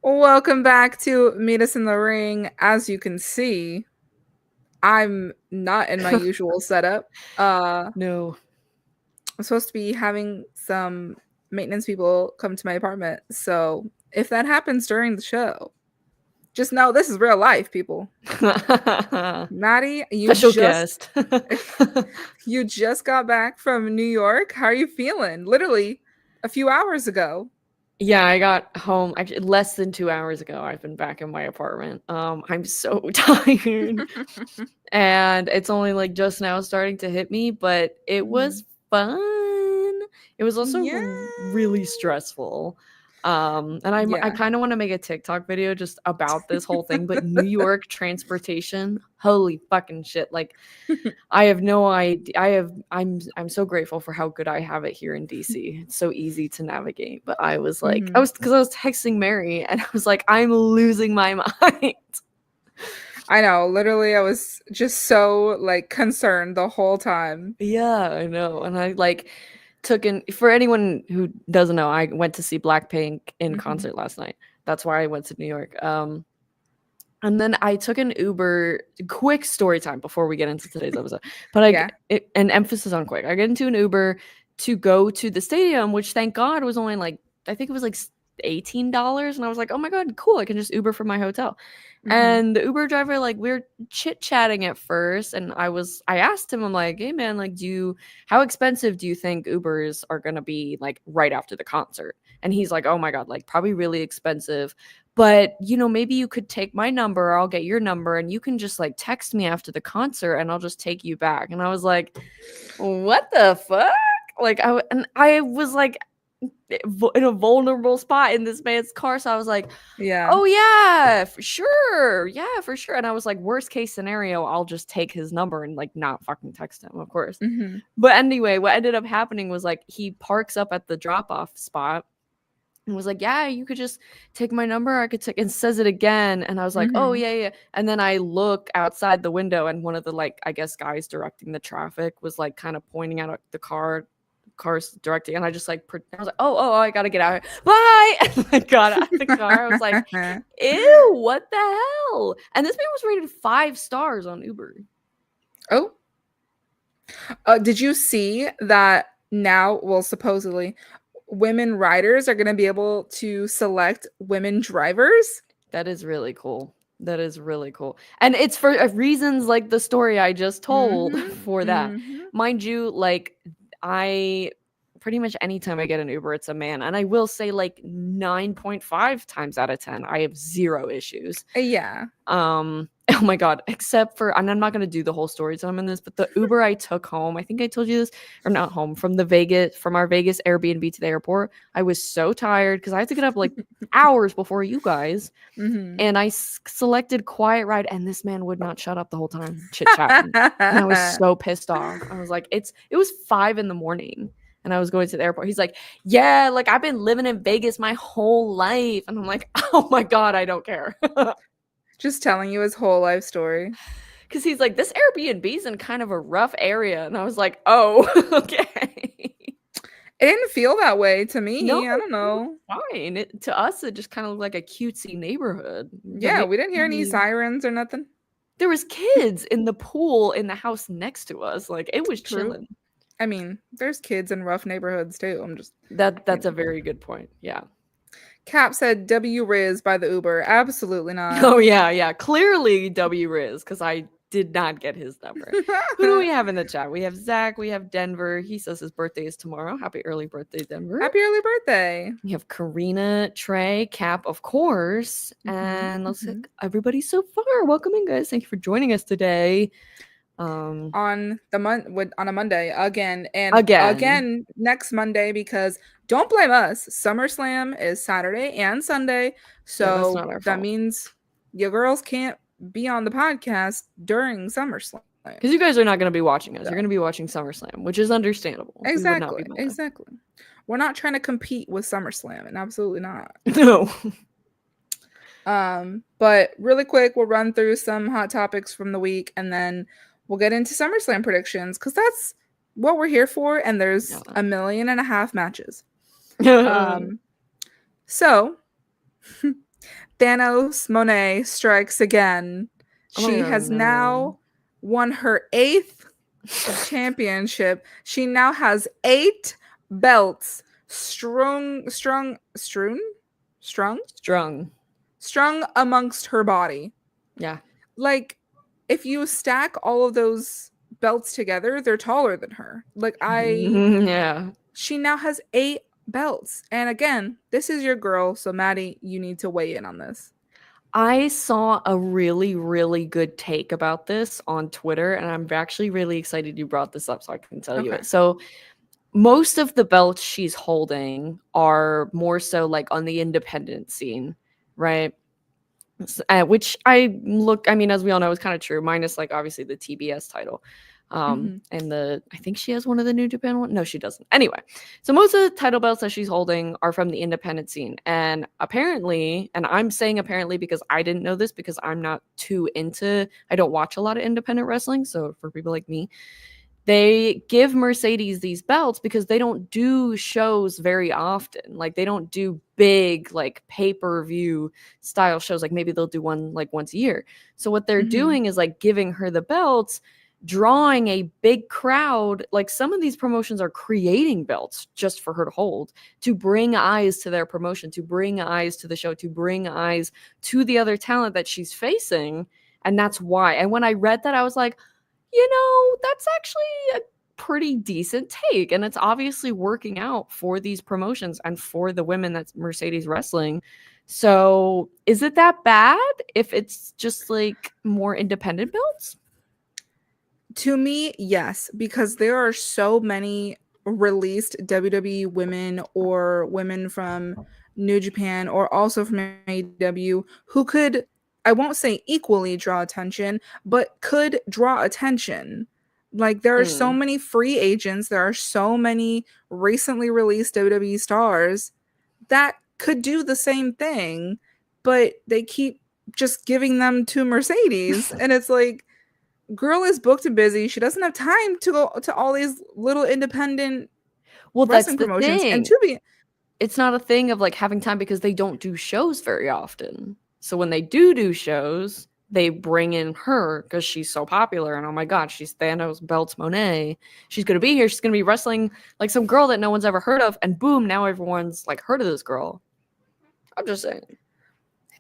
Welcome back to Meet Us in the Ring. As you can see, I'm not in my usual setup. No. I'm supposed to be having some maintenance people come to my apartment. So if that happens during the show, just know this is real life, people. Maddie, Special guest. you just got back from New York. How are you feeling? Literally a few hours ago. Yeah, I got home actually less than 2 hours ago. I've been back in my apartment. I'm so tired. And it's only like just now starting to hit me, but it was fun. It was also Yeah. really stressful. And I kind of want to make a TikTok video just about this whole thing, but New York transportation, holy fucking shit. Like I have no idea. I'm so grateful for how good I have it here in DC. It's so easy to navigate. But I was like, I was texting Mary and I was like, I'm losing my mind. I know. Literally, I was just so like concerned the whole time. Yeah, I know. And I like took in for anyone who doesn't know, I went to see Blackpink in concert last night. That's why I went to New York. And then I took an Uber. Quick story time before we get into today's episode. But an emphasis on quick. I get into an Uber to go to the stadium, which thank God was only like, I think it was like $18. And I was like, oh my God, cool. I can just Uber from my hotel. And the Uber driver, like, we were chit-chatting at first. And I asked him, I'm like, hey man, like, how expensive do you think Ubers are gonna be like right after the concert? And he's like, oh my God, like probably really expensive. But, maybe you could take my number, or I'll get your number, and you can just like text me after the concert and I'll just take you back. And I was like, what the fuck? Like, I was like in a vulnerable spot in this man's car. So I was like, oh yeah, for sure. Yeah, for sure. And I was like, worst case scenario, I'll just take his number and like not fucking text him, of course. But anyway, what ended up happening was like he parks up at the drop-off spot and was like, yeah, you could just take my number. I could take, and says it again. And I was like, oh, yeah. And then I look outside the window and one of the, like, I guess guys directing the traffic was like kind of pointing out the cars directing. And I just like, I was like, oh, I got to get out of here. Bye. And I got out of the car. I was like, ew, what the hell? And this man was rated 5 stars on Uber. Oh. Did you see that now, well, supposedly, women riders are going to be able to select women drivers? That is really cool. That is really cool. And it's for reasons like the story I just told for that. Mind you, like I pretty much anytime I get an Uber, it's a man. And I will say like 9.5 times out of 10, I have 0 issues. Yeah. Oh my God, except for, and I'm not going to do the whole story time in this, but the Uber I took home, I think I told you this, or not home, from our Vegas Airbnb to the airport. I was so tired because I had to get up like hours before you guys. And I selected quiet ride, and this man would not shut up the whole time chit-chatting. And I was so pissed off. I was like, it was 5 a.m. and I was going to the airport. He's like, yeah, like I've been living in Vegas my whole life. And I'm like, oh my God, I don't care. Just telling you his whole life story. Because he's like, this Airbnb's in kind of a rough area. And I was like, oh, okay. It didn't feel that way to me. No, I don't know. Fine. To us, it just kind of looked like a cutesy neighborhood. Yeah, we didn't hear any sirens or nothing. There was kids in the pool in the house next to us. Like, it was chilling. I mean, there's kids in rough neighborhoods too. I'm just that's a very good point. Yeah. Cap said W Riz by the Uber. Absolutely not. Oh yeah. Clearly W Riz, because I did not get his number. Who do we have in the chat? We have Zach. We have Denver. He says his birthday is tomorrow. Happy early birthday, Denver. Happy early birthday. We have Karina, Trey, Cap, of course. And let's see everybody so far. Welcome in, guys. Thank you for joining us today. On a Monday again next Monday, because don't blame us, SummerSlam is Saturday and Sunday, so that means your girls can't be on the podcast during SummerSlam because you guys are not going to be watching us. You're going to be watching SummerSlam, which is understandable. Exactly. We're not trying to compete with SummerSlam, and absolutely not. No. But really quick, we'll run through some hot topics from the week, and then we'll get into SummerSlam predictions, because that's what we're here for, and there's 1.5 million matches. So, Thanos Monet strikes again. She has now won her 8th championship. She now has 8 belts strung amongst her body. Yeah. Like, if you stack all of those belts together, they're taller than her. Like, yeah. She now has 8 belts. And again, this is your girl, so Maddie, you need to weigh in on this. I saw a really, really good take about this on Twitter, and I'm actually really excited you brought this up so I can tell you it. So most of the belts she's holding are more so like on the independent scene, right? Which I mean, as we all know, is kind of true, minus like obviously the TBS title. And I think she has one of the New Japan one. No, she doesn't. Anyway, so most of the title belts that she's holding are from the independent scene. And apparently, and I'm saying apparently because I didn't know this because I'm not too I don't watch a lot of independent wrestling. So for people like me, they give Mercedes these belts because they don't do shows very often. Like they don't do big like pay-per-view style shows. Like maybe they'll do one like once a year. So what they're doing is like giving her the belts, drawing a big crowd. Like some of these promotions are creating belts just for her to hold, to bring eyes to their promotion, to bring eyes to the show, to bring eyes to the other talent that she's facing. And that's why. And when I read that, I was like, you know, that's actually a pretty decent take. And it's obviously working out for these promotions and for the women that's Mercedes wrestling. So is it that bad if it's just like more independent belts? To me, yes, because there are so many released WWE women or women from New Japan or also from AEW who could, I won't say equally draw attention, but could draw attention. Like there are so many free agents, there are so many recently released WWE stars that could do the same thing, but they keep just giving them to Mercedes. And it's like, girl is booked and busy. She doesn't have time to go to all these little independent wrestling promotions. Thing. And to be, it's not a thing of like having time because they don't do shows very often. So when they do shows, they bring in her because she's so popular. And oh my God, she's Thanos Belts Monet. She's going to be here. She's going to be wrestling like some girl that no one's ever heard of. And boom, now everyone's like heard of this girl. I'm just saying.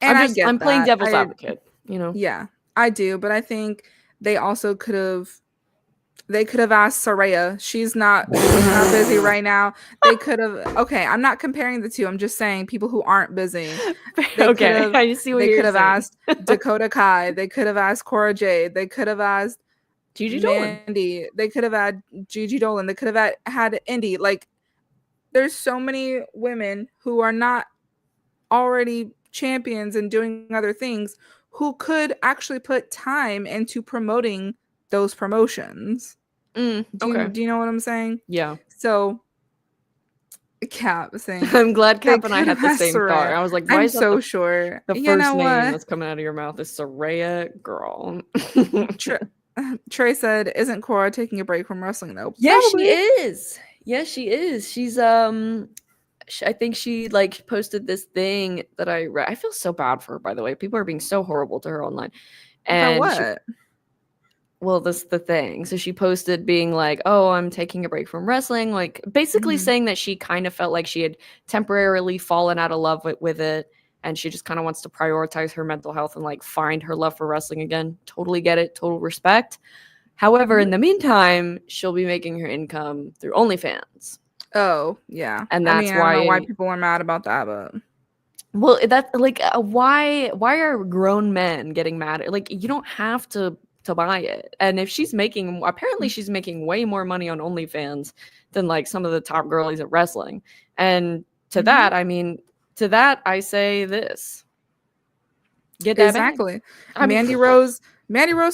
And I'm playing devil's advocate, you know? Yeah, I do. But I think they also could have asked Saraya. She's not busy right now. They could have. Okay, I'm not comparing the two. I'm just saying people who aren't busy. I see what they could have asked Dakota Kai. They could have asked Cora Jade. They could have asked Gigi Dolan. They could have had Gigi Dolan. They could have had Indy. Like, there's so many women who are not already champions and doing other things who could actually put time into promoting those promotions. Do you know what I'm saying? Yeah. So Cap saying I'm glad Cap and I had the same thought. I was like, why I'm is that so sure the first name that's coming out of your mouth is Sera Girl. Trey said, isn't Cora taking a break from wrestling though? Yeah, probably. She is. Yeah, she is. She's I think she like posted this thing that I read. I feel so bad for her, by the way. People are being so horrible to her online. And what? Well, this is the thing. So she posted being like, oh, I'm taking a break from wrestling. Like basically saying that she kind of felt like she had temporarily fallen out of love with it. And she just kind of wants to prioritize her mental health and like find her love for wrestling again. Totally get it. Total respect. However, in the meantime, she'll be making her income through OnlyFans. Oh, yeah. And that's I don't know why people are mad about that, but well, that's like why are grown men getting mad? Like you don't have to buy it. And if she's making, apparently she's making way more money on OnlyFans than like some of the top girlies at wrestling. And to that, I mean, to that I say this. Get that exactly. Mandy Rose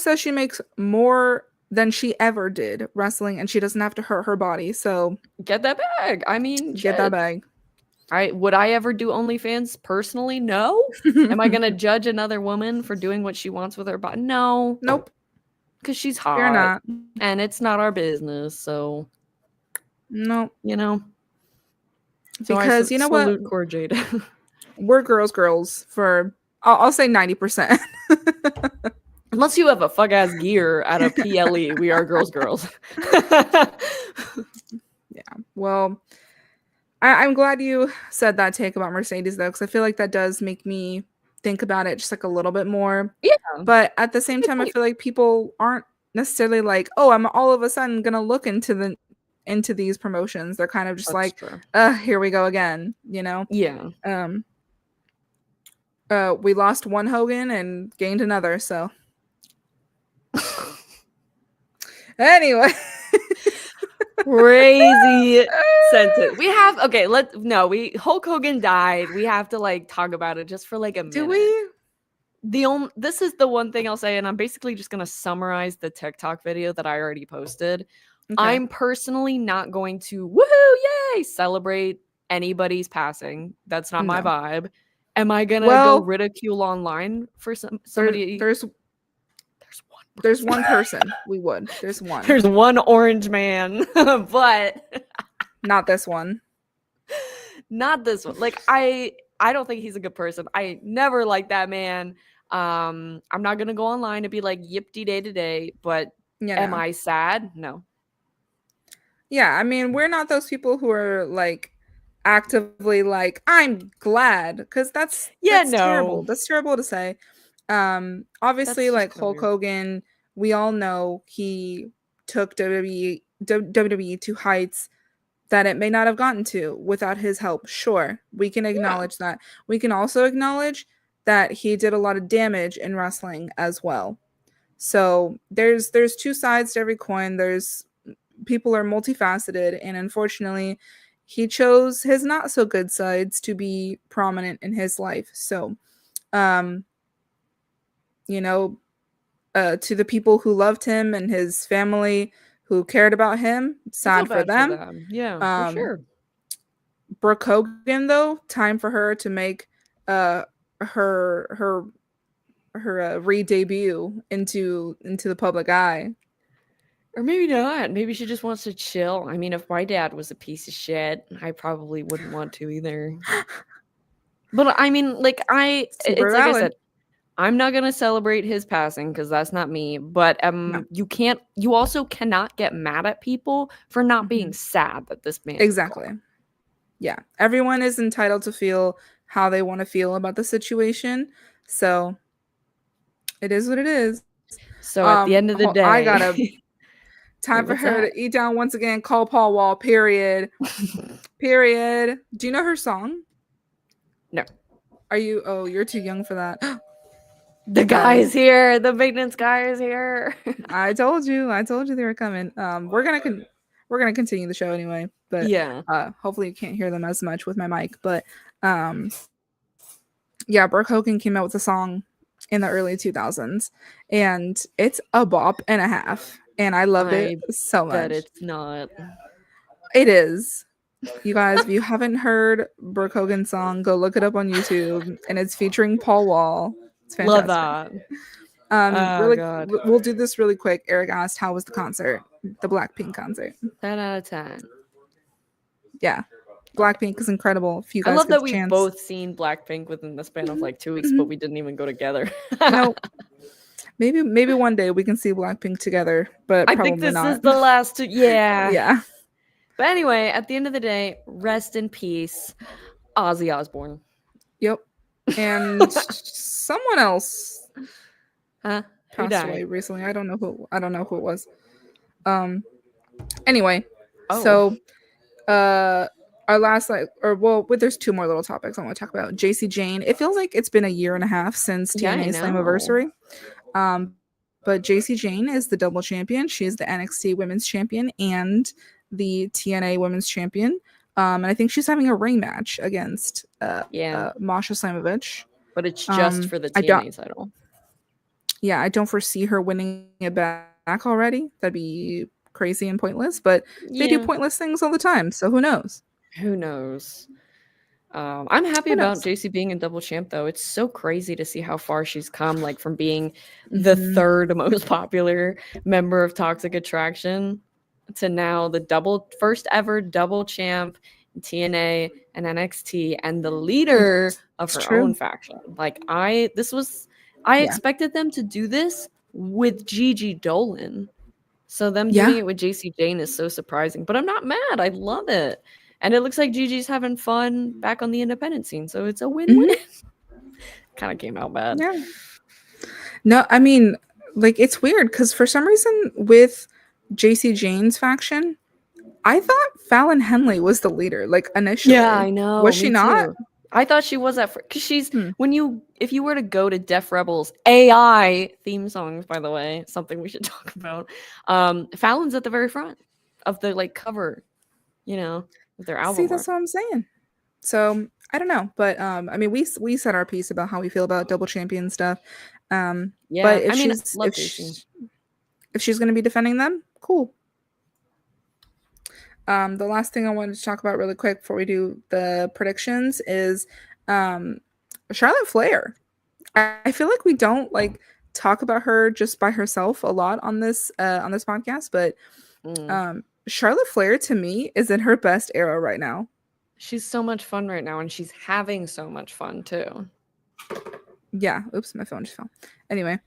says she makes more than she ever did wrestling, and she doesn't have to hurt her body. So get that bag. I mean, get that bag. Would I ever do OnlyFans personally? No. Am I gonna judge another woman for doing what she wants with her body? No. Nope. Because she's hot. You're not. And it's not our business. So no. You know. So because you know what? Cora Jade. we're girls for I'll say 90%. Unless you have a fuck ass gear at a PLE, we are girls. Yeah. Well, I'm glad you said that take about Mercedes though, because I feel like that does make me think about it just like a little bit more. Yeah. But at the same time, I feel like people aren't necessarily like, oh, I'm all of a sudden gonna look into these promotions. They're kind of just That's like, true. Here we go again, you know? Yeah. We lost one Hogan and gained another, so anyway. Crazy sentence. We have Hulk Hogan died. We have to like talk about it just for like a minute. Do we? This is the one thing I'll say, and I'm basically just gonna summarize the TikTok video that I already posted. Okay. I'm personally not going to woohoo yay celebrate anybody's passing. That's not my vibe. Am I gonna go ridicule online for somebody? There's one person we would. There's one. There's one orange man, but not this one. Not this one. Like I don't think he's a good person. I never liked that man. I'm not gonna go online and be like yippty day to day, but am I sad? No. Yeah, I mean, we're not those people who are like actively like, I'm glad, because that's terrible. That's terrible to say. Obviously, like Hulk Hogan, we all know he took WWE to heights that it may not have gotten to without his help. Sure, we can acknowledge that. We can also acknowledge that he did a lot of damage in wrestling as well. So there's two sides to every coin. People are multifaceted, and unfortunately, he chose his not so good sides to be prominent in his life. So, to the people who loved him and his family who cared about him, sad for them. Yeah, for sure. Brooke Hogan, though, time for her to make her re-debut into the public eye. Or maybe not. Maybe she just wants to chill. I mean, if my dad was a piece of shit, I probably wouldn't want to either. But I mean, like I said, I'm not gonna celebrate his passing because that's not me. But no. You also cannot get mad at people for not being sad that this man. Exactly. Yeah, everyone is entitled to feel how they want to feel about the situation. So it is what it is. So at the end of the day, I gotta. Time for her to eat down once again. Call Paul Wall. Period. Period. Do you know her song? No. Are you? Oh, you're too young for that. The guy is here. The maintenance guy is here. I told you they were coming. We're gonna continue the show anyway. But hopefully you can't hear them as much with my mic. But Brooke Hogan came out with a song in the early 2000s, and it's a bop and a half. And I loved it so much. But it's not. It is. You guys, if you haven't heard Brooke Hogan's song, go look it up on YouTube. And it's featuring Paul Wall. It's fantastic. Love that. God. We'll do this really quick. Eric asked, how was the concert? The Blackpink concert. 10 out of 10. Yeah. Blackpink is incredible. If you guys I love that we've both seen Blackpink within the span of like 2 weeks, but we didn't even go together. No. Maybe one day we can see Blackpink together, but I think this is the last two. Yeah. Yeah. But anyway, at the end of the day, rest in peace, Ozzy Osbourne. Yep. And someone else passed away recently. I don't know who it was. Anyway, so our last there's two more little topics I want to talk about. Jacy Jane. It feels like it's been a year and a half since TNA Slammiversary. But Jacy Jane is the double champion. She is the NXT Women's Champion and the TNA Women's Champion. And I think she's having a rematch against Masha Slamovich. But it's just for the TNA title. Yeah, I don't foresee her winning it back already. That'd be crazy and pointless. But they do pointless things all the time, so who knows? Who knows? I'm happy about Jacy being a double champ, though. It's so crazy to see how far she's come, like from being the third most popular member of Toxic Attraction to now the first ever double champ TNA and NXT, and the leader of her own faction. Like I expected them to do this with Gigi Dolan. So them doing it with Jacy Jane is so surprising. But I'm not mad. I love it. And it looks like Gigi's having fun back on the independent scene. So it's a win-win. Kind of came out bad. Yeah. No, I mean, like, it's weird because for some reason with Jacy Jane's faction, I thought Fallon Henley was the leader, like, initially. Yeah, I know. Was she not? Too. I thought she was at first, because she's if you were to go to Def Rebel's AI theme songs, by the way, something we should talk about. Fallon's at the very front of the like cover, you know, with their album. See, that's what I'm saying. So I don't know, but I mean, we said our piece about how we feel about double champion stuff. Yeah, but if she's going to be defending them, cool. The last thing I wanted to talk about really quick before we do the predictions is Charlotte Flair. I feel like we don't like talk about her just by herself a lot on this podcast, but Charlotte Flair to me is in her best era right now. She's so much fun right now, and she's having so much fun too. Yeah. Oops, my phone just fell. Anyway,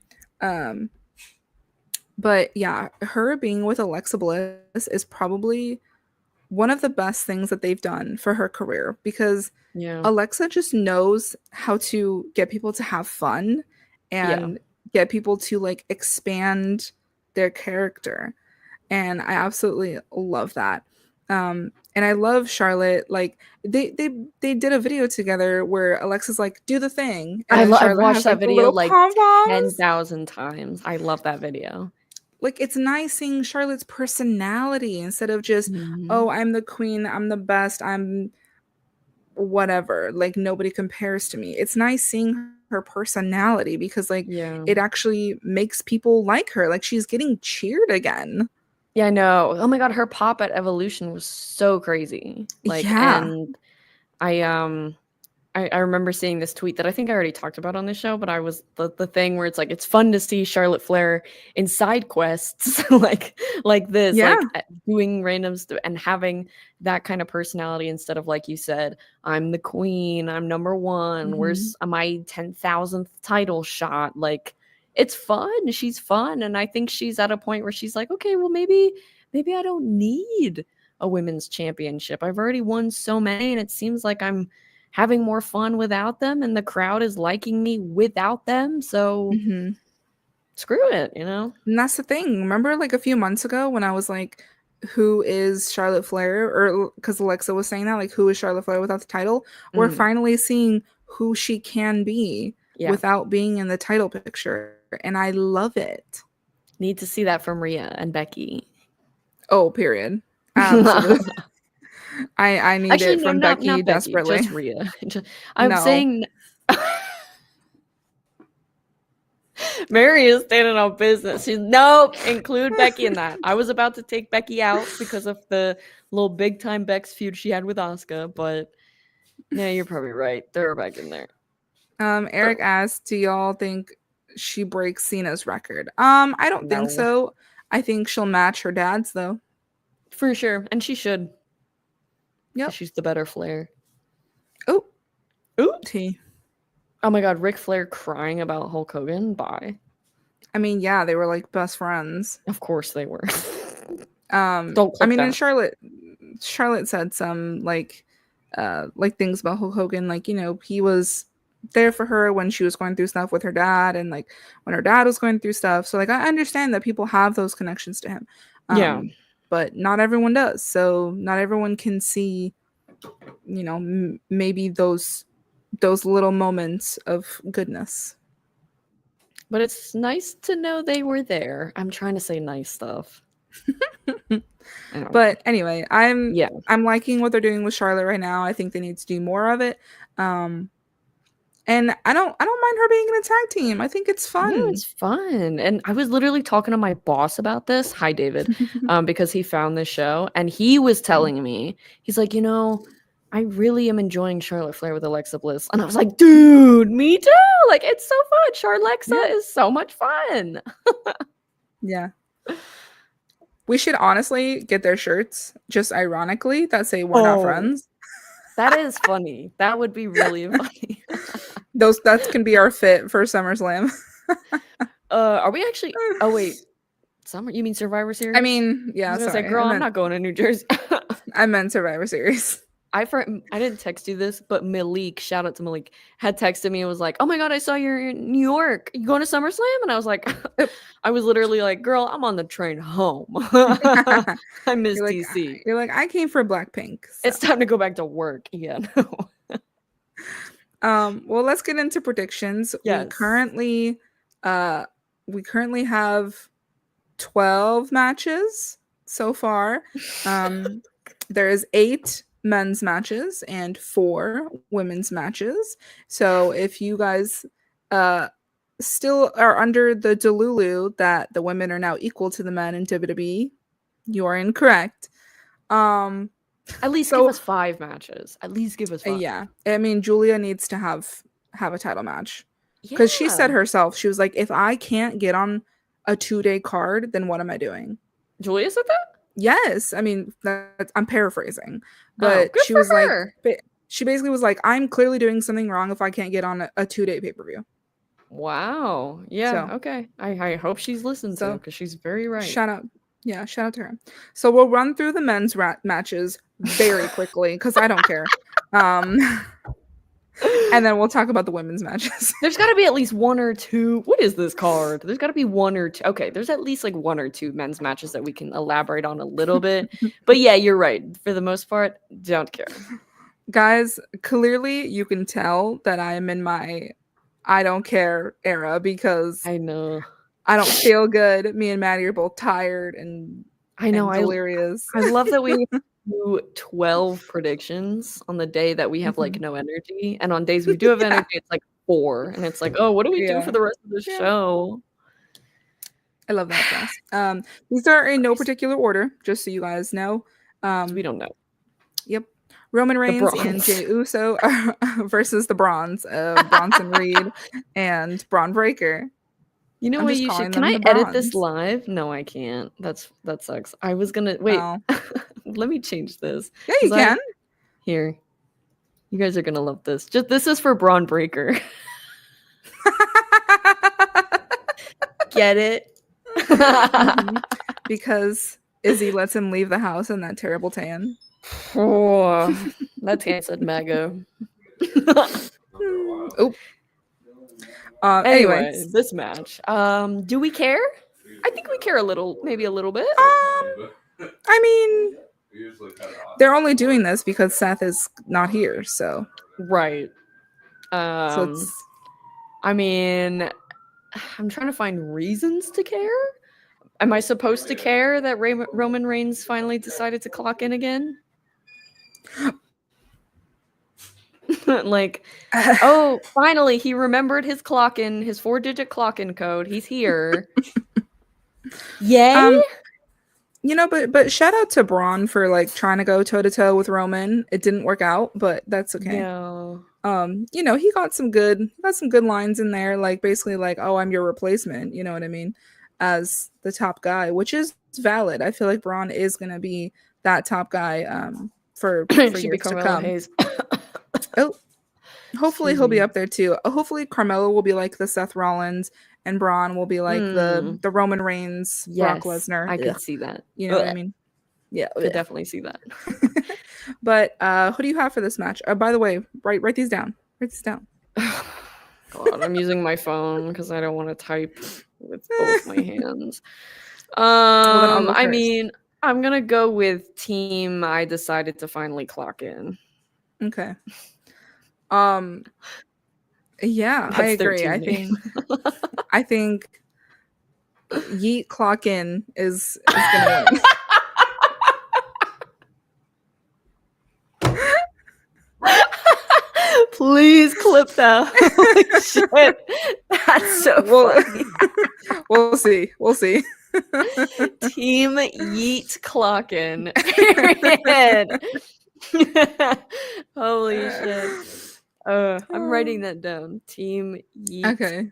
but yeah, her being with Alexa Bliss is probably one of the best things that they've done for her career, because Alexa just knows how to get people to have fun and get people to like expand their character. And I absolutely love that. And I love Charlotte. Like they did a video together where Alexa's like, do the thing. And I've watched that video like 10,000 times. I love that video. Like, it's nice seeing Charlotte's personality instead of just, oh, I'm the queen, I'm the best, I'm whatever. Like, nobody compares to me. It's nice seeing her personality because, like, it actually makes people like her. Like, she's getting cheered again. Yeah, I know. Oh my God, her pop at Evolution was so crazy. Like, and I remember seeing this tweet that I think I already talked about on this show, but I was the thing where it's like, it's fun to see Charlotte Flair in side quests like this, like doing random stuff and having that kind of personality instead of, like you said, I'm the queen, I'm number one, where's my 10,000th title shot? Like, it's fun. She's fun. And I think she's at a point where she's like, okay, well, maybe I don't need a women's championship. I've already won so many, and it seems like I'm having more fun without them, and the crowd is liking me without them. So screw it, you know? And that's the thing. Remember like a few months ago when I was like, who is Charlotte Flair? Or because Alexa was saying that, like, who is Charlotte Flair without the title? We're finally seeing who she can be without being in the title picture. And I love it. Need to see that from Rhea and Becky. Oh, period. Absolutely. I need it from Becky not desperately. Just Rhea. I'm saying Mary is standing on business. She's include Becky in that. I was about to take Becky out because of the little big time Bex feud she had with Asuka, but yeah, you're probably right. Throw her back in there. Eric asked, do y'all think she breaks Cena's record? I don't think so. I think she'll match her dad's though. For sure. And she should. Yep. She's the better Flair. Ooh. T. Oh my God, Ric Flair crying about Hulk Hogan? Bye. I mean, yeah, they were like best friends. Of course they were. I mean, and Charlotte said some like things about Hulk Hogan, like, you know, he was there for her when she was going through stuff with her dad, and like when her dad was going through stuff. So like, I understand that people have those connections to him. But not everyone does. So not everyone can see, you know, maybe those little moments of goodness. But it's nice to know they were there. I'm trying to say nice stuff. But anyway, I'm liking what they're doing with Charlotte right now. I think they need to do more of it. And I don't mind her being in a tag team. I think it's fun. Yeah, it's fun. And I was literally talking to my boss about this. Hi, David. Because he found this show and he was telling me, he's like, you know, I really am enjoying Charlotte Flair with Alexa Bliss. And I was like, dude, me too. Like, it's so fun. Charlexa is so much fun. Yeah. We should honestly get their shirts, just ironically, that say we're not friends. That is funny. That would be really funny. That can be our fit for SummerSlam. Are we actually? Oh wait, You mean Survivor Series? I mean, yeah. I was gonna sorry. say, girl, I'm not going to New Jersey. I meant Survivor Series. I didn't text you this, but Malik, shout out to Malik, had texted me and was like, "Oh my god, I saw you're in New York. You going to SummerSlam?" And I was like, I was literally like, "Girl, I'm on the train home. I miss DC." You're like, I came for Blackpink. So. It's time to go back to work. Yeah. Well, let's get into predictions. Yes. We currently have 12 matches so far. There is 8 men's matches and 4 women's matches. So if you guys still are under the delulu that the women are now equal to the men in WWE, you are incorrect. At least give us 5 matches. At least give us 5. Yeah. I mean, Julia needs to have a title match. Because she said herself, she was like, if I can't get on a 2-day card, then what am I doing? Julia said that? Yes. I mean, I'm paraphrasing. But she was like, she basically was like, I'm clearly doing something wrong if I can't get on a 2-day pay-per-view. Wow. Yeah. So, okay. I hope she's listened to, because she's very right. Shout out to her. So we'll run through the men's matches very quickly because I don't care. And then we'll talk about the women's matches. There's got to be at least 1 or 2. What is this card? There's got to be 1 or 2. Okay, there's at least like 1 or 2 men's matches that we can elaborate on a little bit. But yeah, you're right. For the most part, don't care. Guys, clearly you can tell that I am in my I don't care era because I know. I don't feel good. Me and Maddie are both tired and delirious. I love that we do 12 predictions on the day that we have like no energy, and on days we do have energy, it's like 4, and it's like, oh, what do we do for the rest of the show? I love that class. These are in no particular order, just so you guys know. We don't know. Yep. Roman Reigns and Jay Uso versus the Bronze, Bronson Reed and Braun Breaker. You know what you should? Can I edit this live? No, I can't. That sucks. I was gonna wait. Oh. Let me change this. Yeah, you can. Here, you guys are gonna love this. This is for Braun Breaker. Get it? Because Izzy lets him leave the house in that terrible tan. Oh, that tan said MAGA. Oop. Anyway, this match. Do we care? I think we care a little, maybe a little bit. I mean, they're only doing this because Seth is not here, so right. I mean, I'm trying to find reasons to care. Am I supposed to care that Roman Reigns finally decided to clock in again? Like, oh, finally he remembered his 4-digit clock-in code. He's here. Yay! But shout out to Braun for like trying to go toe-to-toe with Roman. It didn't work out, but that's okay. Yeah. He got some good lines in there, like basically like, oh, I'm your replacement, you know what I mean, as the top guy, which is valid. I feel like Braun is gonna be that top guy for years to come. Oh, hopefully he'll be up there too. Hopefully Carmelo will be like the Seth Rollins and Braun will be like the Roman Reigns, Brock Lesnar. I could see that. You know what I mean? Yeah, could definitely see that. But who do you have for this match? By the way, write these down. Write this down. God, I'm using my phone because I don't want to type with both my hands. I mean, I'm gonna go with team. I decided to finally clock in. Okay. Yeah, I agree. I think Yeet clock in is gonna win. Please clip that. Holy shit. That's so funny. We'll see. Team Yeet clock in. Period. Holy shit. I'm writing that down. Team Yeet. Okay.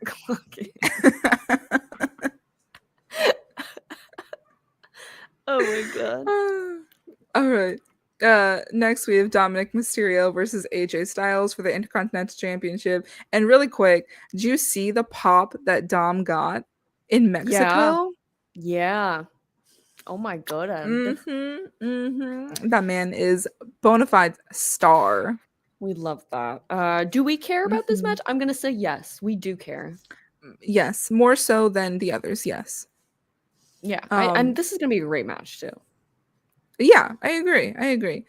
Oh my god. All right. Next we have Dominic Mysterio versus AJ Styles for the Intercontinental Championship. And really quick, did you see the pop that Dom got in Mexico? Yeah. Oh my god. That man is bona fide star. We love that. Do we care about this match? I'm gonna say yes. We do care. Yes, more so than the others. Yes. Yeah, and this is gonna be a great match too. Yeah, I agree.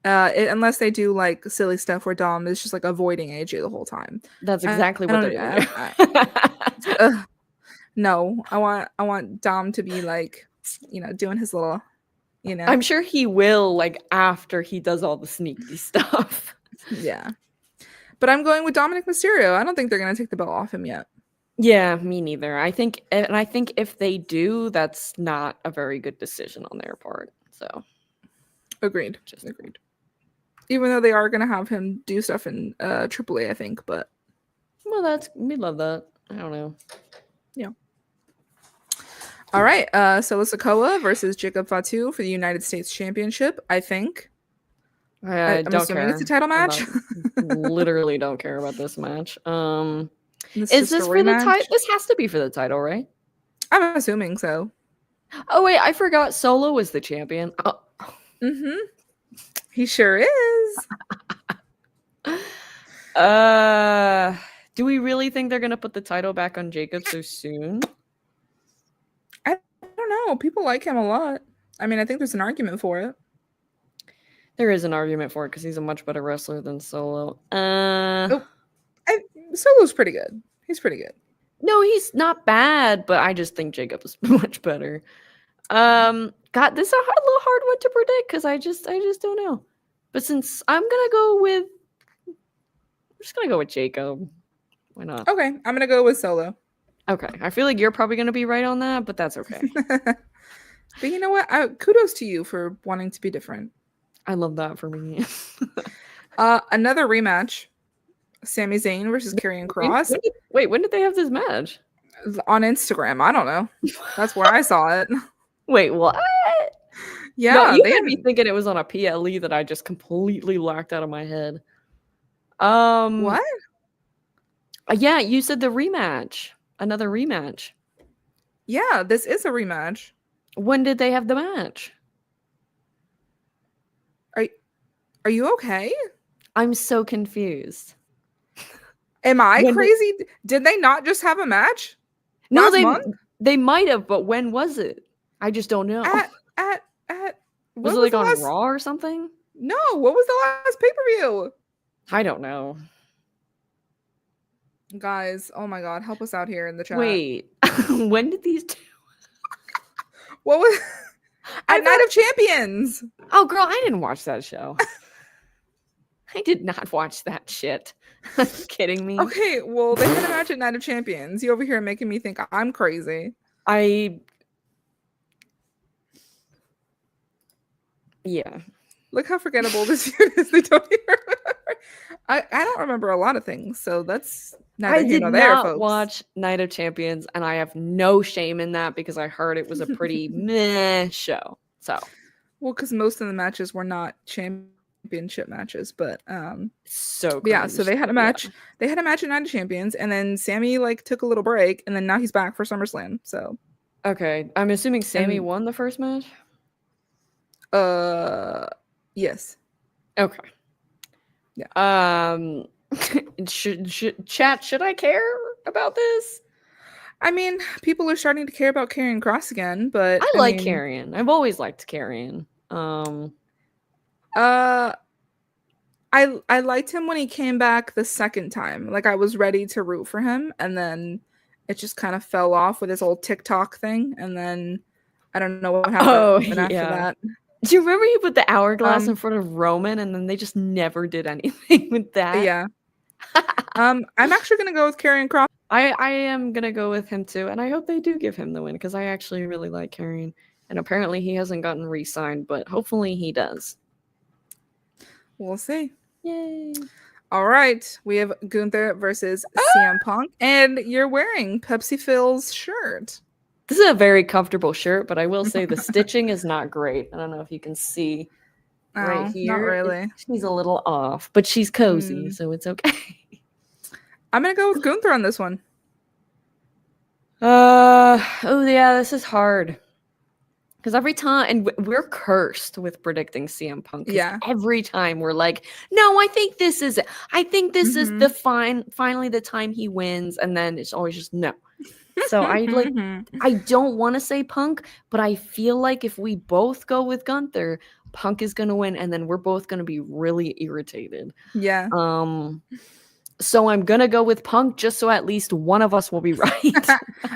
Unless they do like silly stuff where Dom is just like avoiding AJ the whole time. That's exactly what they're doing. No, I want Dom to be like, doing his little, I'm sure he will, like, after he does all the sneaky stuff. Yeah. But I'm going with Dominic Mysterio. I don't think they're gonna take the belt off him yet. Yeah, me neither. I think if they do, that's not a very good decision on their part. So agreed. Even though they are gonna have him do stuff in AAA, I think, but we love that. I don't know. Yeah. All right, Solo Sikoa versus Jacob Fatu for the United States Championship, I think. I'm don't assuming care. It's a title match. Literally don't care about this match. Is this for the title? This has to be for the title, right? I'm assuming so. Oh wait, I forgot Solo was the champion. Oh. He sure is. Do we really think they're gonna put the title back on Jacob so soon? I don't know. People like him a lot. I mean, I think there's an argument for it. There is an argument for it because he's a much better wrestler than Solo. Solo's pretty good. He's pretty good. No, he's not bad, but I just think Jacob is much better. God, this is a little hard one to predict because I just don't know. But since I'm just gonna go with Jacob. Why not? Okay, I'm gonna go with Solo. Okay, I feel like you're probably gonna be right on that, but that's okay. But you know what? Kudos to you for wanting to be different. I love that for me. Another rematch. Sami Zayn versus Keren Cross. When did they have this match? On Instagram. I don't know. That's where I saw it. Wait, what? Yeah. No, you might be thinking it was on a PLE that I just completely locked out of my head. What? Yeah, you said the rematch. Another rematch. Yeah, this is a rematch. When did they have the match? Are you okay? I'm so confused. Am I crazy? Did they not just have a match? No, they might have, but when was it? I just don't know. Was it like on Raw or something? No, what was the last pay-per-view? I don't know. Guys, oh my god, help us out here in the chat. Wait, when did these two? What was at Night of Champions? Oh, girl, I didn't watch that show. I did not watch that shit. Are you kidding me? Okay, well, they had a match at Night of Champions. You over here making me think I'm crazy. Yeah. Look how forgettable this year is. They don't even remember. I don't remember a lot of things, so that's neither here nor there, folks. I did not watch Night of Champions, and I have no shame in that because I heard it was a pretty meh show. So, well, because most of the matches were not championship matches, but so yeah. So they had a match. Yeah. They had a match at Night of Champions, and then Sami took a little break, and then now he's back for SummerSlam. So, okay, I'm assuming Sami won the first match. Yes. Okay. Yeah. Should I care about this? I mean, people are starting to care about Keren Cross again, but I like Keren. I've always liked Keren. I liked him when he came back the second time. Like, I was ready to root for him, and then it just kind of fell off with his old TikTok thing, and then I don't know what happened after that. Do you remember he put the hourglass in front of Roman, and then they just never did anything with that? Yeah. I'm actually gonna go with Keren Cross. I am gonna go with him too, and I hope they do give him the win because I actually really like Keren, and apparently he hasn't gotten re-signed, but hopefully he does. We'll see. Yay! All right, we have Gunther versus CM Punk, and you're wearing Pepsi Phil's shirt. This is a very comfortable shirt, but I will say the stitching is not great. I don't know if you can see. right here. Not really. She's a little off, but she's cozy, so it's okay. I'm gonna go with Gunther on this one. Oh yeah, this is hard. Because every time, and we're cursed with predicting CM Punk. Yeah. Every time we're like, no, I think this is it. I think this is the finally the time he wins, and then it's always just no. So I don't want to say Punk, but I feel like if we both go with Gunther, Punk is gonna win, and then we're both gonna be really irritated. Yeah. So I'm gonna go with Punk just so at least one of us will be right.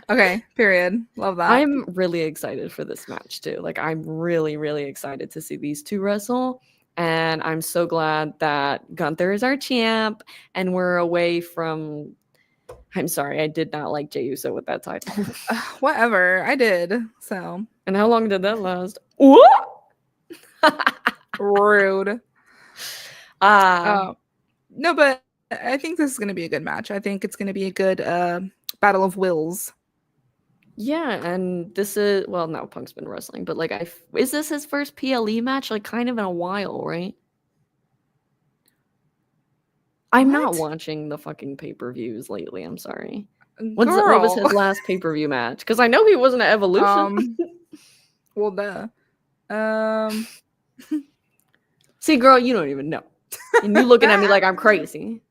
Okay, period. Love that. I'm really excited for this match too. Like I'm really, really excited to see these two wrestle. And I'm so glad that Gunther is our champ and we're away from I'm sorry, I did not like Jay Uso with that title. Whatever, I did. So. And how long did that last? What? Rude. No, but I think this is going to be a good match. I think it's going to be a good battle of wills. Yeah, and this is now Punk's been wrestling, but like, is this his first PLE match? Like, kind of in a while, right? I'm not watching the fucking pay-per-views lately. I'm sorry. What was his last pay-per-view match? Because I know he wasn't at Evolution. Well, duh. See, girl, you don't even know, and you looking at me like I'm crazy.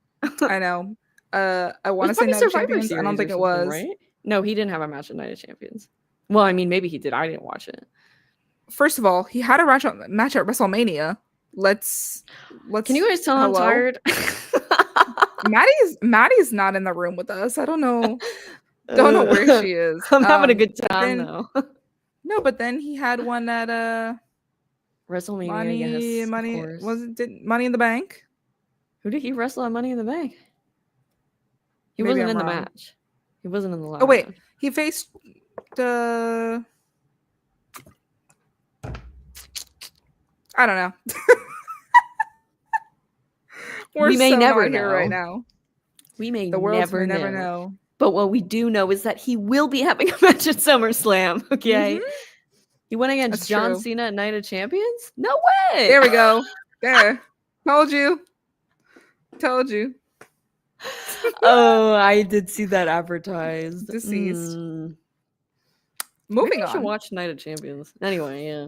I know. I want to say Night of Champions. I don't think it was. Right? No, he didn't have a match at Night of Champions. Well, I mean, maybe he did. I didn't watch it. First of all, he had a match at WrestleMania. Let's. Can you guys tell I'm tired? Maddie's not in the room with us. I don't know. Don't know where she is. I'm having a good time though. No, but then he had one at WrestleMania. Money Money in the Bank? Who did he wrestle at Money in the Bank? He wasn't in the match. He wasn't in the last. Oh wait, match. He faced the. I don't know. We may never know right now. We may never know. But what we do know is that he will be having a match at SummerSlam. Okay. He went against John Cena at Night of Champions? No way. There we go. There. Told you. Oh, I did see that advertised. Deceased. Moving on. I should watch Night of Champions. Anyway, yeah.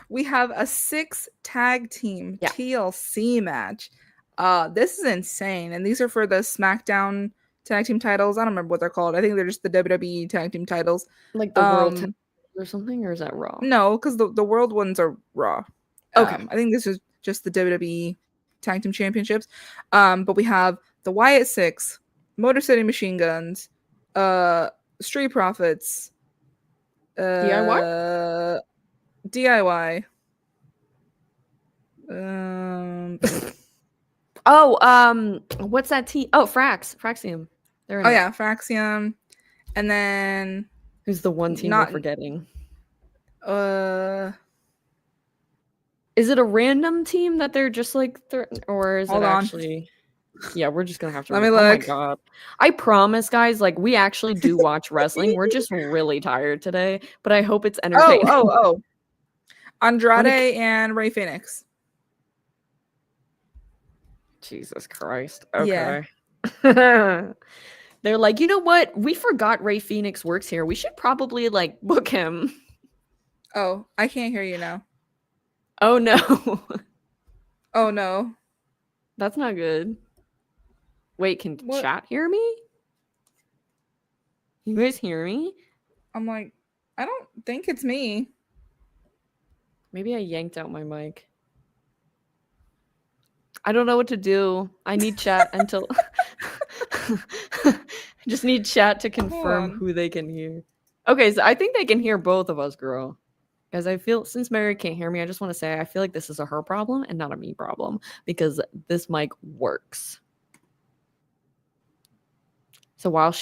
We have a 6 tag team TLC match. This is insane. And these are for the SmackDown tag team titles. I don't remember what they're called. I think they're just the WWE tag team titles. Like the World or something, or is that Raw? No, because the World ones are Raw. Okay. I think this is just the WWE tag team championships. But we have the Wyatt Six, Motor City Machine Guns, Street Profits, DIY. What's that team? Oh, Fraxium. Fraxium. And then who's the one team we're forgetting? Is it a random team that they're just like or is it actually? Yeah, we're just gonna have to. Let me look. Oh my god! I promise, guys. Like we actually do watch wrestling. We're just really tired today, but I hope it's entertaining. Oh! Andrade and Rey Fénix. Jesus Christ! Okay. Yeah. They're like, you know what? We forgot Rey Fénix works here. We should probably like book him. Oh, I can't hear you now. Oh no! Oh no! That's not good. Wait, can chat hear me? You guys hear me? I'm like, I don't think it's me. Maybe I yanked out my mic. I don't know what to do. I need chat until... I just need chat to confirm who they can hear. Okay, so I think they can hear both of us, girl. Because I feel, since Mary can't hear me, I just want to say I feel like this is a her problem and not a me problem. Because this mic works. So while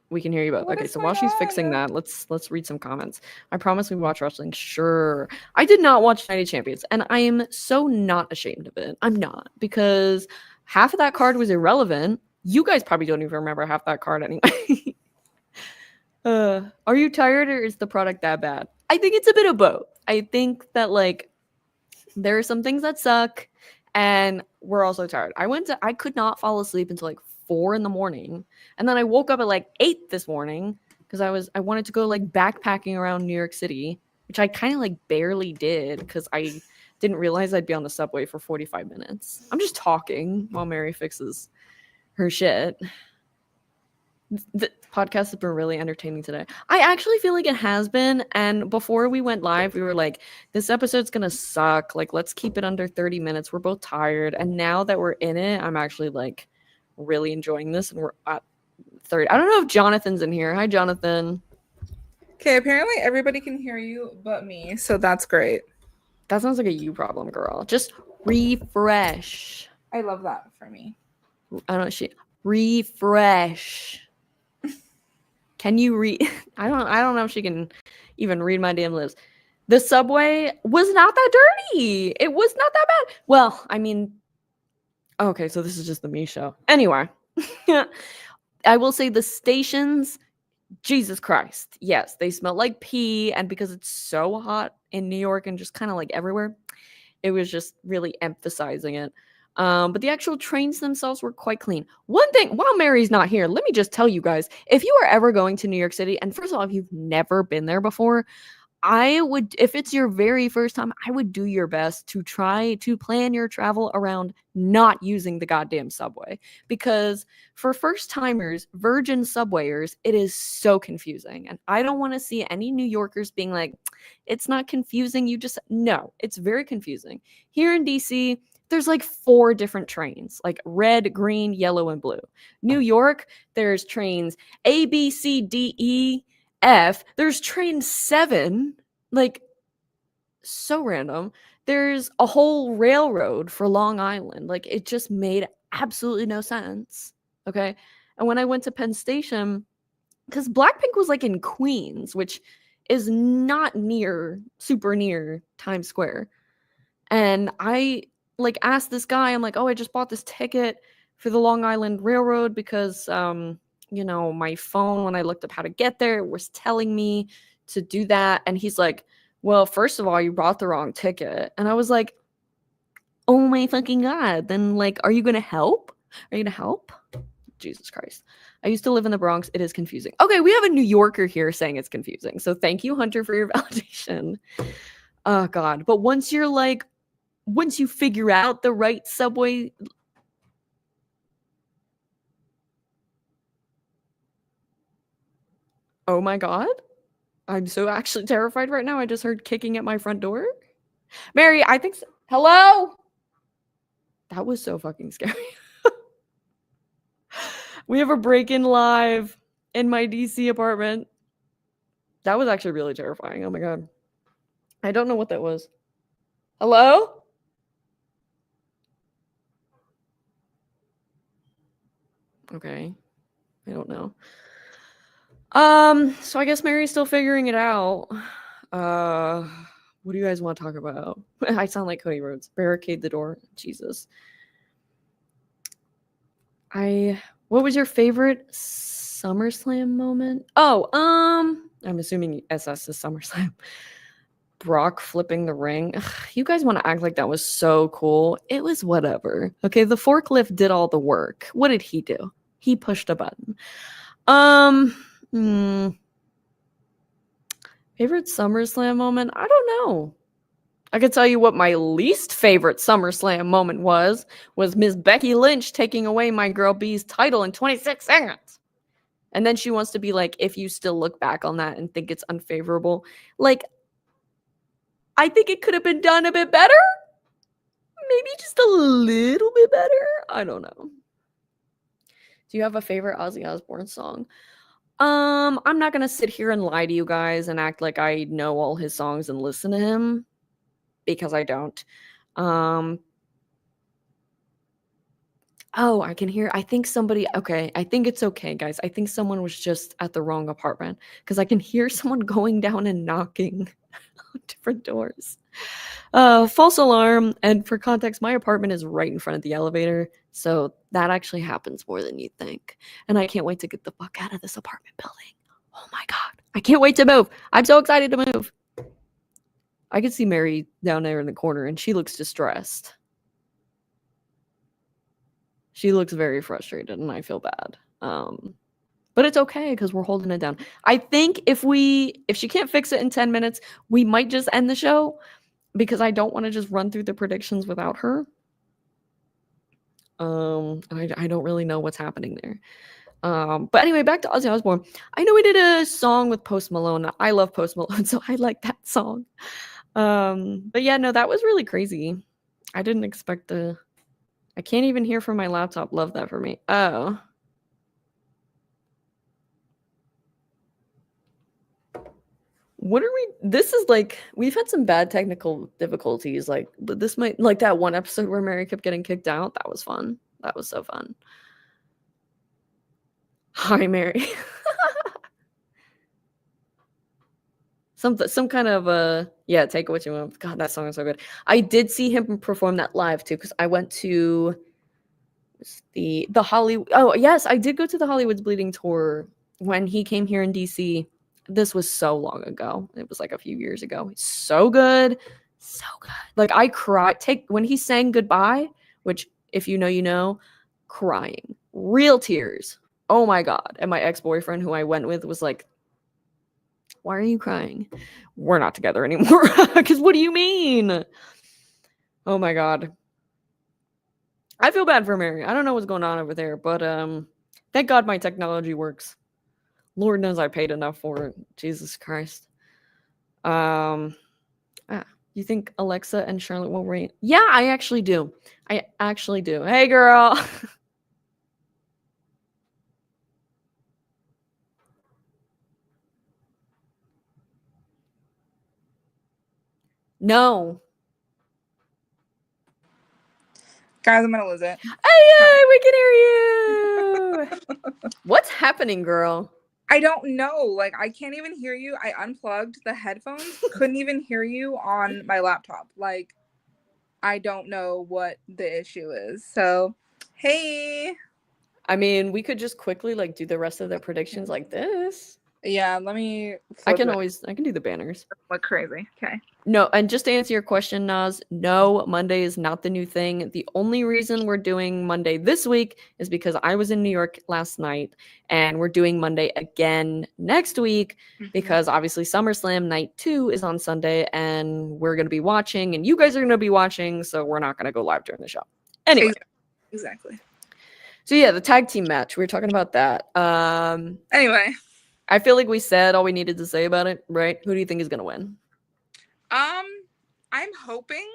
we can hear you both. Okay, so while she's fixing that, let's read some comments. I promise we watch wrestling. Sure. I did not watch Night of Champions, and I am so not ashamed of it. I'm not, because half of that card was irrelevant. You guys probably don't even remember half that card anyway. Are you tired, or is the product that bad? I think it's a bit of both. I think that, like, There are some things that suck, and we're also tired. I could not fall asleep until like 4 a.m, and then I woke up at like 8 this morning because I wanted to go like backpacking around New York City, which I kind of like barely did because I didn't realize I'd be on the subway for 45 minutes. I'm just talking while Mary fixes her shit. The podcast has been really entertaining today. I actually feel like it has been. And before we went live, we were like, this episode's going to suck. Like, let's keep it under 30 minutes. We're both tired. And now that we're in it, I'm actually like really enjoying this. And we're at 30. I don't know if Jonathan's in here. Hi, Jonathan. Okay, apparently everybody can hear you but me. So that's great. That sounds like a you problem, girl. Just refresh. I love that for me. I don't know. Refresh. Can you read? I don't know if she can even read my damn lips. The subway was not that dirty. It was not that bad. Well, I mean, okay, so this is just the me show. Anyway, I will say the stations, Jesus Christ. Yes, they smell like pee. And because it's so hot in New York and just kind of like everywhere, it was just really emphasizing it. But the actual trains themselves were quite clean. One thing, while Mary's not here, let me just tell you guys, if you are ever going to New York City, and first of all, if you've never been there before, if it's your very first time, I would do your best to try to plan your travel around not using the goddamn subway. Because for first timers, virgin subwayers, it is so confusing. And I don't want to see any New Yorkers being like, it's not confusing. No, it's very confusing. Here in DC, there's like 4 different trains, like red, green, yellow, and blue. New York, there's trains A, B, C, D, E, F. There's train 7, like so random. There's a whole railroad for Long Island. Like it just made absolutely no sense. Okay. And when I went to Penn Station, because Blackpink was like in Queens, which is not super near Times Square. And I like asked this guy, I'm like, oh, I just bought this ticket for the Long Island Railroad because, my phone, when I looked up how to get there, was telling me to do that. And he's like, well, first of all, you bought the wrong ticket. And I was like, oh my fucking God. Then like, are you going to help? Are you going to help? Jesus Christ. I used to live in the Bronx. It is confusing. Okay, we have a New Yorker here saying it's confusing. So thank you, Hunter, for your validation. Oh, God. But once you figure out the right subway. Oh my God. I'm so actually terrified right now. I just heard kicking at my front door. Mary, I think so. Hello? That was so fucking scary. We have a break-in live in my DC apartment. That was actually really terrifying. Oh my God. I don't know what that was. Hello? Okay. I don't know. So I guess Mary's still figuring it out. What do you guys want to talk about? I sound like Cody Rhodes. Barricade the door. Jesus. What was your favorite SummerSlam moment? Oh, I'm assuming SS is SummerSlam. Brock flipping the ring. Ugh, you guys want to act like that was so cool. It was whatever. Okay, the forklift did all the work. What did he do? He pushed a button. Favorite SummerSlam moment? I don't know. I could tell you what my least favorite SummerSlam moment was Miss Becky Lynch taking away my girl B's title in 26 seconds. And then she wants to be like, if you still look back on that and think it's unfavorable, like, I think it could have been done a bit better. Maybe just a little bit better. I don't know. Do you have a favorite Ozzy Osbourne song? I'm not going to sit here and lie to you guys and act like I know all his songs and listen to him, because I don't. Oh, I can hear. I think somebody. Okay, I think it's okay, guys. I think someone was just at the wrong apartment because I can hear someone going down and knocking on different doors. False alarm. And for context, my apartment is right in front of the elevator, so that actually happens more than you think. And I can't wait to get the fuck out of this apartment building. Oh my God, I can't wait to move. I'm so excited to move. I could see Mary down there in the corner, and she looks distressed. She looks very frustrated, and I feel bad. But it's okay because we're holding it down. I think if she can't fix it in 10 minutes, we might just end the show because I don't want to just run through the predictions without her. And I don't really know what's happening there. But anyway, back to Ozzy Osbourne. I know we did a song with Post Malone. I love Post Malone, so I like that song. But yeah, no, that was really crazy. I didn't expect I can't even hear from my laptop. Love that for me. Oh. What are we? This is like, we've had some bad technical difficulties. Like, but this might, like that one episode where Mary kept getting kicked out. That was fun. That was so fun. Hi, Mary. Some kind of yeah, take it what you want. God, that song is so good. I did see him perform that live too, because I went to the Hollywood. Oh yes, I did go to the Hollywood's Bleeding tour when he came here in DC. This was so long ago. It was like a few years ago. So good. So good. Like I cried. When he sang Goodbye, which if you know, you know, crying. Real tears. Oh my God. And my ex-boyfriend who I went with was like, why are you crying? We're not together anymore. Because what do you mean? Oh my God. I feel bad for Mary. I don't know what's going on over there, but thank God my technology works. Lord knows I paid enough for it. Jesus Christ. You think Alexa and Charlotte will reign? Yeah, I actually do. I actually do. Hey, girl. No. Guys, I'm gonna lose it. Hey, we can hear you. What's happening, girl? I don't know. Like, I can't even hear you. I unplugged the headphones. Couldn't even hear you on my laptop. Like, I don't know what the issue is. So, hey. I mean, we could just quickly like do the rest of the predictions like this. Yeah, let me. I can do the banners. Look crazy. Okay. No, and just to answer your question, Naz, no, Monday is not the new thing. The only reason we're doing Monday this week is because I was in New York last night, and we're doing Monday again next week because obviously SummerSlam Night 2 is on Sunday, and we're going to be watching, and you guys are going to be watching, so we're not going to go live during the show. Anyway. Exactly. So yeah, the tag team match. We were talking about that. Anyway. I feel like we said all we needed to say about it, right? Who do you think is going to win? I'm hoping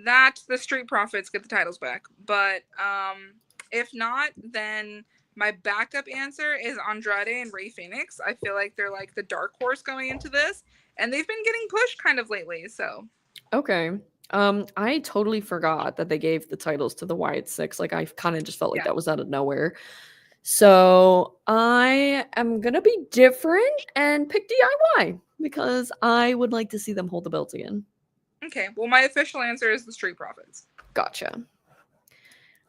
that the Street Profits get the titles back, but if not, then my backup answer is Andrade and Rey Fénix. I feel like they're like the dark horse going into this, and they've been getting pushed kind of lately. So okay, I totally forgot that they gave the titles to the Wyatt Six. Like I kind of just felt like that was out of nowhere. So I am gonna be different and pick DIY because I would like to see them hold the belts again. Okay, well, my official answer is the Street Profits. Gotcha.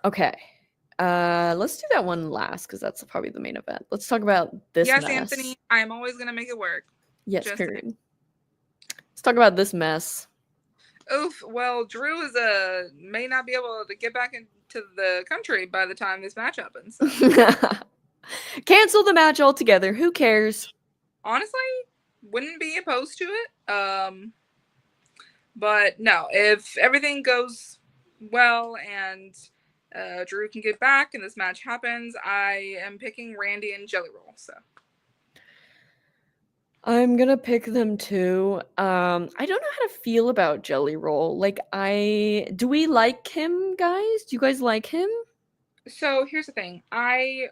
Okay, let's do that one last because that's probably the main event. Let's talk about this mess. Yes, Anthony, I'm always gonna make it work. Yes, just period. Let's talk about this mess. Oof. Well, Drew may not be able to get back into the country by the time this match happens. So. Cancel the match altogether. Who cares? Honestly, wouldn't be opposed to it. But no, if everything goes well and Drew can get back and this match happens, I am picking Randy and Jelly Roll. So. I'm gonna pick them too. I don't know how to feel about Jelly Roll. Like, do we like him, guys? Do you guys like him? So here's the thing. I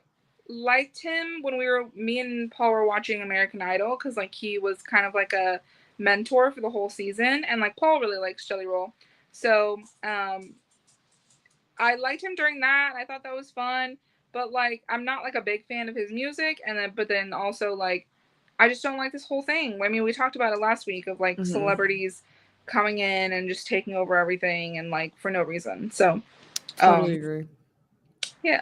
liked him when me and Paul were watching American Idol, because like he was kind of like a mentor for the whole season, and like Paul really likes Jelly Roll. So I liked him during that. I thought that was fun, but like I'm not like a big fan of his music, but then also like I just don't like this whole thing. I mean, we talked about it last week of like celebrities coming in and just taking over everything and like for no reason. So totally agree. Yeah.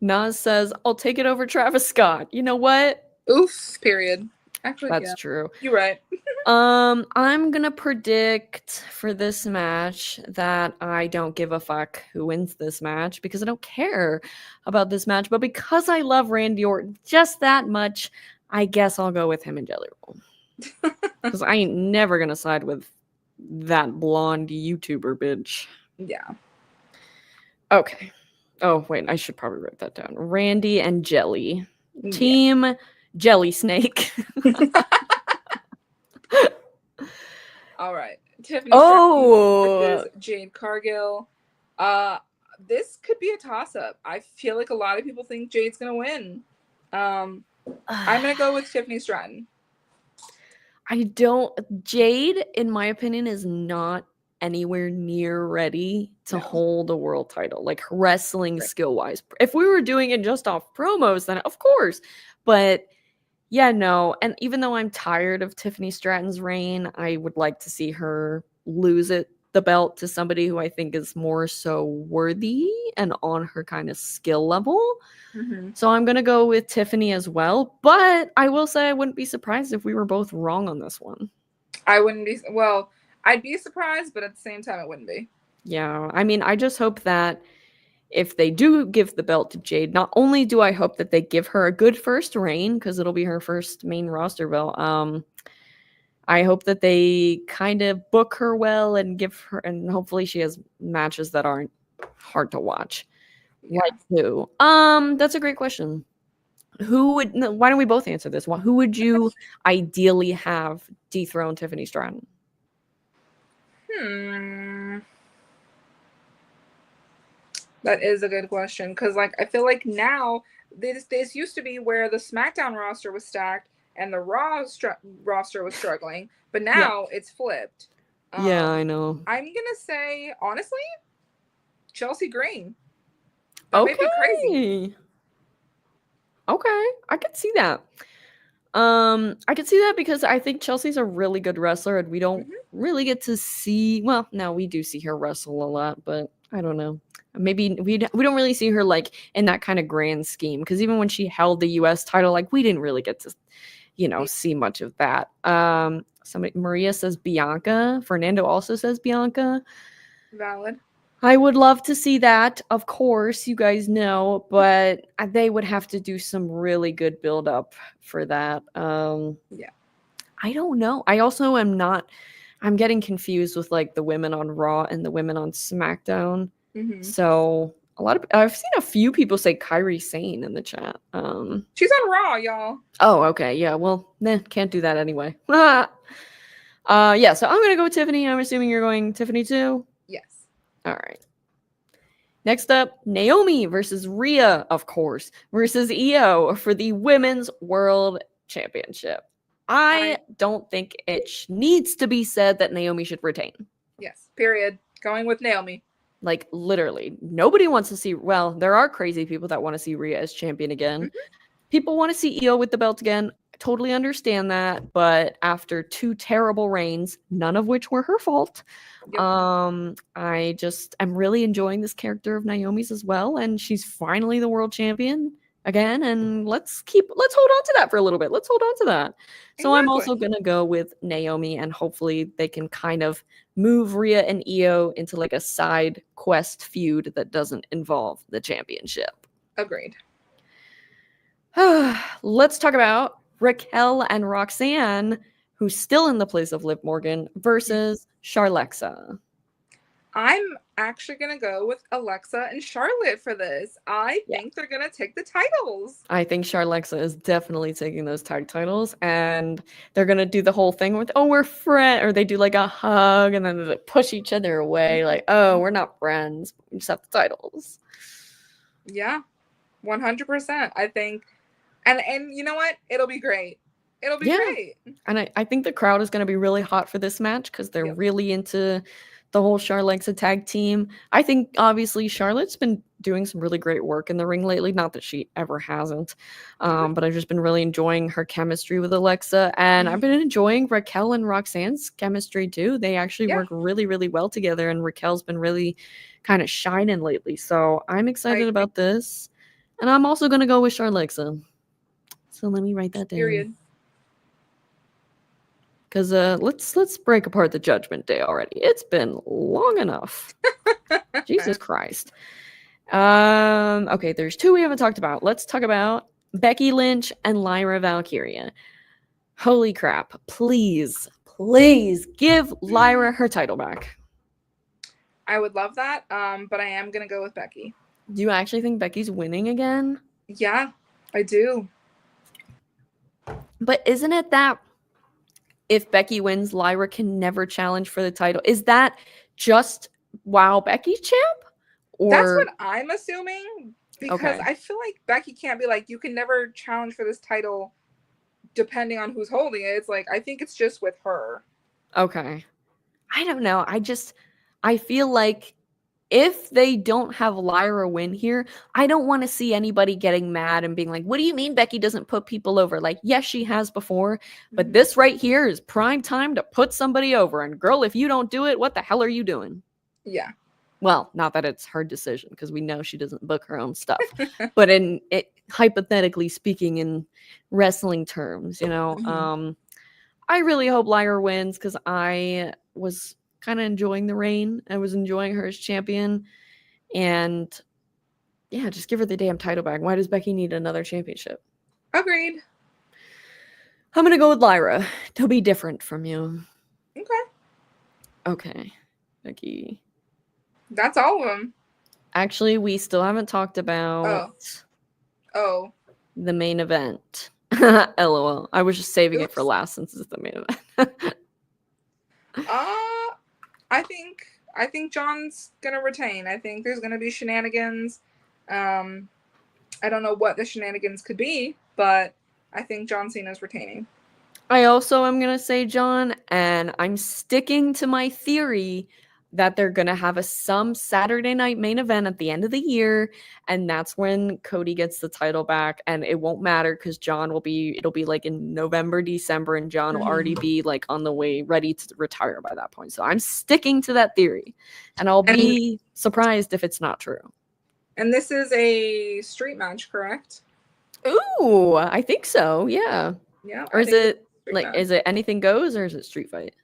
Nas says, I'll take it over Travis Scott. You know what? Oof, period. Actually, that's true. You're right. I'm gonna predict for this match that I don't give a fuck who wins this match because I don't care about this match, but because I love Randy Orton just that much, I guess I'll go with him and Jelly Roll. Because I ain't never gonna side with that blonde YouTuber bitch. Yeah. Okay. Oh, wait, I should probably write that down. Randy and Jelly. Team Jelly Snake. All right. Tiffany Stratton versus Jade Cargill. This could be a toss-up. I feel like a lot of people think Jade's gonna win. I'm gonna go with Tiffany Stratton. Jade, in my opinion, is not anywhere near ready to hold a world title, like wrestling skill-wise. If we were doing it just off promos, then of course. But yeah, no. And even though I'm tired of Tiffany Stratton's reign, I would like to see her lose the belt to somebody who I think is more so worthy and on her kind of skill level. So I'm going to go with Tiffany as well. But I will say I wouldn't be surprised if we were both wrong on this one. I wouldn't be. Well, I'd be surprised, but at the same time, it wouldn't be. Yeah. I mean, I just hope that if they do give the belt to Jade, not only do I hope that they give her a good first reign, because it'll be her first main roster belt, I hope that they kind of book her well and give her, and hopefully she has matches that aren't hard to watch. Yeah. Like who? That's a great question. Why don't we both answer this? Who would you ideally have dethrone Tiffany Stratton? That is a good question because, like, I feel like now this used to be where the SmackDown roster was stacked and the Raw roster was struggling, but now it's flipped. Yeah, I know. I'm gonna say honestly, Chelsea Green. That may be crazy. Okay, I could see that. I could see that because I think Chelsea's a really good wrestler, and we don't really get to see. Well, no, we do see her wrestle a lot, but I don't know. Maybe we don't really see her like in that kind of grand scheme because even when she held the U.S. title, like we didn't really get to, see much of that. Maria says Bianca. Fernando also says Bianca. Valid. I would love to see that, of course, you guys know, but they would have to do some really good build up for that. I don't know. I also I'm getting confused with like the women on Raw and the women on SmackDown. So I've seen a few people say Kairi Sane in the chat. She's on Raw, y'all. Oh, okay. Yeah. Well, can't do that anyway. Yeah. So I'm gonna go with Tiffany. I'm assuming you're going Tiffany too. Yes. All right. Next up, Naomi versus Rhea, of course, versus Io for the Women's World Championship. I don't think it needs to be said that Naomi should retain. Yes. Period. Going with Naomi. Like, literally, nobody wants to see... Well, there are crazy people that want to see Rhea as champion again. People want to see Io with the belt again. I totally understand that. But after 2 terrible reigns, none of which were her fault, I'm really enjoying this character of Naomi's as well. And she's finally the world champion again. And let's hold on to that for a little bit. Let's hold on to that. So I'm also going to go with Naomi, and hopefully they can kind of move Rhea and Io into like a side quest feud that doesn't involve the championship. Agreed. Let's talk about Raquel and Roxanne, who's still in the place of Liv Morgan, versus Charlexa. I'm actually going to go with Alexa and Charlotte for this. I think they're going to take the titles. I think Charlexa is definitely taking those tag titles, and they're going to do the whole thing with, oh, we're friends, or they do like a hug, and then they push each other away, like, oh, we're not friends, we just have the titles. Yeah, 100%. I think, and you know what? It'll be great. It'll be great. And I think the crowd is going to be really hot for this match because they're really into the whole Charlexa tag team. I think obviously Charlotte's been doing some really great work in the ring lately. Not that she ever hasn't, but I've just been really enjoying her chemistry with Alexa, and I've been enjoying Raquel and Roxanne's chemistry too. They actually work really, really well together, and Raquel's been really kind of shining lately. So I'm excited about this, and I'm also gonna go with Charlexa. So let me write that down. Period. because let's break apart the Judgment Day already. It's been long enough. Jesus Christ. Okay, there's 2 we haven't talked about. Let's talk about Becky Lynch and Lyra Valkyria. Holy crap. Please give Lyra her title back. I would love that, but I am going to go with Becky. Do you actually think Becky's winning again? Yeah, I do. But isn't it that if Becky wins, Lyra can never challenge for the title? Is that just while Becky's champ? Or... That's what I'm assuming, because I feel like Becky can't be like, you can never challenge for this title depending on who's holding it. It's like, I think it's just with her. Okay. I don't know. I feel like if they don't have Lyra win here, I don't want to see anybody getting mad and being like, what do you mean Becky doesn't put people over? Like, yes, she has before, but this right here is prime time to put somebody over. And girl, if you don't do it, what the hell are you doing? Yeah. Well, not that it's her decision, because we know she doesn't book her own stuff. But hypothetically speaking, in wrestling terms, you know, I really hope Lyra wins, because I was kind of enjoying the reign. I was enjoying her as champion. And yeah, just give her the damn title back. Why does Becky need another championship? Agreed. I'm going to go with Lyra. To be different from you. Okay. Becky. That's all of them. Actually, we still haven't talked about the main event. LOL. I was just saving it for last since it's the main event. I think John's gonna retain. I think there's gonna be shenanigans. I don't know what the shenanigans could be, but I think John Cena's retaining. I also am gonna say John, and I'm sticking to my theory that they're gonna have some Saturday night main event at the end of the year, and that's when Cody gets the title back, and it won't matter because it'll be like in November, December, and John will already be like on the way, ready to retire by that point. So I'm sticking to that theory, and I'll be surprised if it's not true. And this is a street match, correct? Ooh, I think so. Yeah. Yeah. Or is it anything goes, or is it street fight?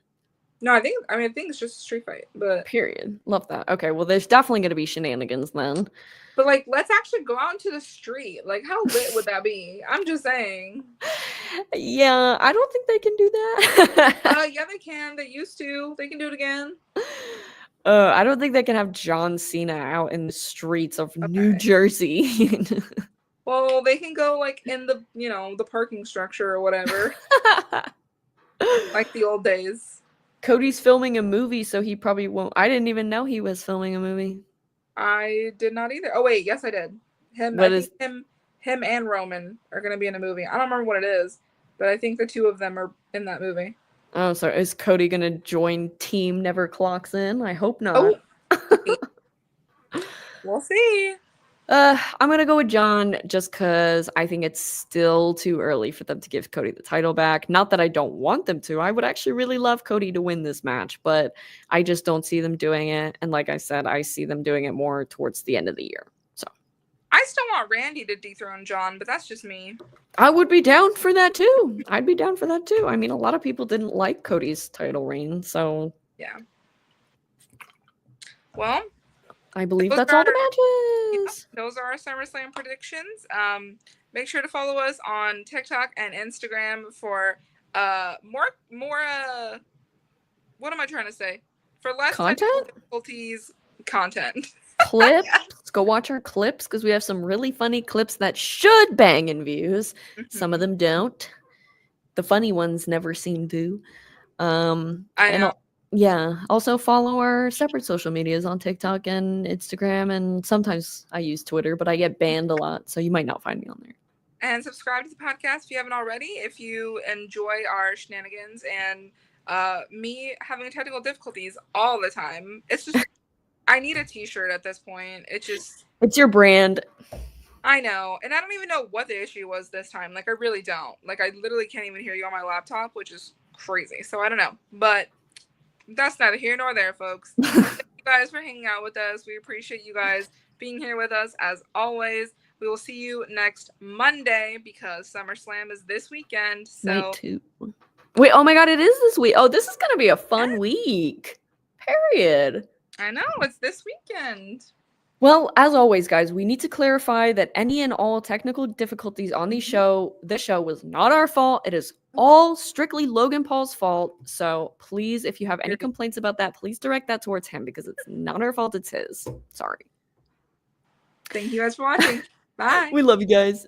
No, I think it's just a street fight, but period. Love that. Okay, well, there's definitely going to be shenanigans then. But like, let's actually go out into the street. Like, how lit would that be? I'm just saying. Yeah, I don't think they can do that. Yeah, they can. They used to. They can do it again. I don't think they can have John Cena out in the streets of New Jersey. Well, they can go like in the, the parking structure or whatever. Like the old days. Cody's filming a movie, so he probably won't. I didn't even know he was filming a movie. I did not either. Oh wait, yes I did. Him and Roman are going to be in a movie. I don't remember what it is, but I think the two of them are in that movie. Oh, so is Cody going to join Team Never Clocks In? I hope not. Oh. We'll see. I'm going to go with John just because I think it's still too early for them to give Cody the title back. Not that I don't want them to. I would actually really love Cody to win this match, but I just don't see them doing it. And like I said, I see them doing it more towards the end of the year. So I still want Randy to dethrone John, but that's just me. I would be down for that too. I'd be down for that too. I mean, a lot of people didn't like Cody's title reign, so yeah. Well, I believe that's all the matches. Yeah, those are our SummerSlam predictions. Make sure to follow us on TikTok and Instagram for more what am I trying to say? For less content difficulties content. Clips. Go watch our clips because we have some really funny clips that should bang in views. Some of them don't. The funny ones never seem to. I know. Yeah. Also follow our separate social medias on TikTok and Instagram, and sometimes I use Twitter, but I get banned a lot, so you might not find me on there. And subscribe to the podcast if you haven't already. If you enjoy our shenanigans and me having technical difficulties all the time, it's just I need a t-shirt at this point. It's your brand. I know, and I don't even know what the issue was this time. Like, I really don't. Like, I literally can't even hear you on my laptop, which is crazy. So I don't know, but that's neither here nor there, folks. Thank you guys for hanging out with us. We appreciate you guys being here with us as always. We will see you next Monday because SummerSlam is this weekend. So Night 2. Wait, oh my god, it is this week. Oh, this is gonna be a fun week. Period. I know, it's this weekend. Well, as always, guys, we need to clarify that any and all technical difficulties on this show was not our fault. It is all strictly Logan Paul's fault. So please, if you have any complaints about that, please direct that towards him because it's not our fault, it's his. Sorry. Thank you guys for watching. Bye. We love you guys.